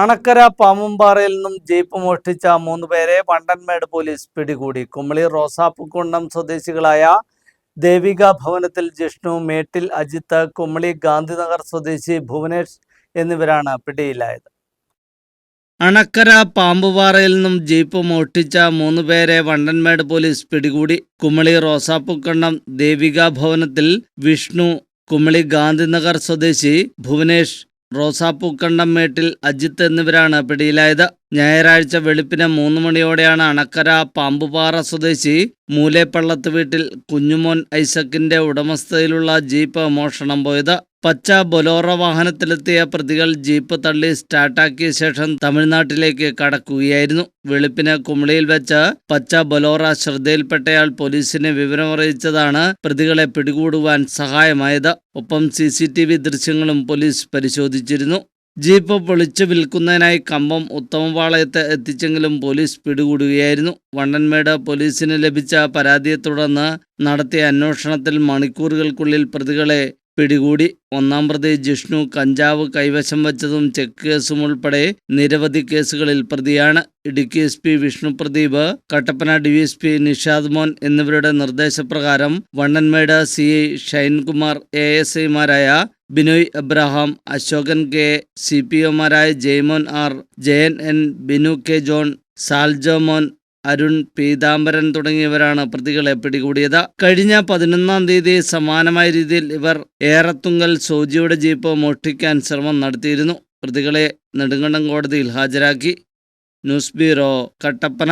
അണക്കര പാമ്പുംപാറയിൽ നിന്നും ജീപ്പ് മോഷ്ടിച്ച 3 പേരെ വണ്ടൻമേട് പോലീസ് പിടികൂടി. കുമളി റോസാപ്പുകുന്നം സ്വദേശികളായ ദേവിക ഭവനത്തിൽ ജിഷ്ണു, മേട്ടിൽ അജിത്ത്, കുമളി ഗാന്ധിനഗർ സ്വദേശി ഭുവനേഷ് എന്നിവരാണ് പിടിയിലായത്. അണക്കര പാമ്പുപാറയിൽ നിന്നും ജീപ്പ് മോഷ്ടിച്ച 3 പേരെ വണ്ടൻമേട് പോലീസ് പിടികൂടി. കുമളി റോസാപ്പുകുന്നം ദേവിക ഭവനത്തിൽ വിഷ്ണു, കുമളി ഗാന്ധിനഗർ സ്വദേശി ഭുവനേഷ്, റോസാപ്പുകണ്ടം മേട്ടിൽ അജിത്ത് എന്നിവരാണ് പിടിയിലായത്. ഞായറാഴ്ച വെളുപ്പിന് 3 മണിയോടെയാണ് അണക്കര പാമ്പുപാറ സ്വദേശി മൂലേപ്പള്ളത്ത് വീട്ടിൽ കുഞ്ഞുമോൻ ഐസക്കിന്റെ ഉടമസ്ഥതയിലുള്ള ജീപ്പ് മോഷണം പോയത്. പച്ച ബൊലോറ വാഹനത്തിലെത്തിയ പ്രതികൾ ജീപ്പ് തള്ളി സ്റ്റാർട്ടാക്കിയ ശേഷം തമിഴ്നാട്ടിലേക്ക് കടക്കുകയായിരുന്നു. വെളുപ്പിന് കുമളിയിൽ വെച്ച് പച്ച ബൊലോറ ശ്രദ്ധയിൽപ്പെട്ടയാൾ പോലീസിനെ വിവരമറിയിച്ചതാണ് പ്രതികളെ പിടികൂടുവാൻ സഹായമായത്. ഒപ്പം CCTV ദൃശ്യങ്ങളും പോലീസ് പരിശോധിച്ചിരുന്നു. ജീപ്പ് പൊളിച്ചു വിൽക്കുന്നതിനായി കമ്പം ഉത്തമപാളയത്ത് എത്തിച്ചെങ്കിലും പോലീസ് പിടികൂടുകയായിരുന്നു. വണ്ടൻമേട് പോലീസിന് ലഭിച്ച പരാതിയെ തുടർന്ന് നടത്തിയ അന്വേഷണത്തിൽ മണിക്കൂറുകൾക്കുള്ളിൽ പ്രതികളെ പിടികൂടി. 1-ാം പ്രതി ജിഷ്ണു കഞ്ചാവ് കൈവശം വച്ചതും ചെക്ക് കേസും ഉൾപ്പെടെ നിരവധി കേസുകളിൽ പ്രതിയാണ്. ഇടുക്കി SP വിഷ്ണു പ്രദീപ്, കട്ടപ്പന DSP നിഷാദ് മോൻ എന്നിവരുടെ നിർദ്ദേശപ്രകാരം വണ്ടൻമേട് CI ഷൈൻകുമാർ, ASIമാരായ ബിനോയ് എബ്രഹാം, അശോകൻ K, CPOമാരായ Jaimon R, Jayan N, Binu K John, Saljo Mon, Arun, Peethambaran തുടങ്ങിയവരാണ് പ്രതികളെ പിടികൂടിയത്. കഴിഞ്ഞ 11-ാം തീയതി സമാനമായ രീതിയിൽ ഇവർ ഏറത്തുങ്കൽ സോജിയുടെ ജീപ്പ് മോഷ്ടിക്കാൻ ശ്രമം നടത്തിയിരുന്നു. പ്രതികളെ നെടുങ്കണ്ടം കോടതിയിൽ ഹാജരാക്കി. News bureau, Kattappana.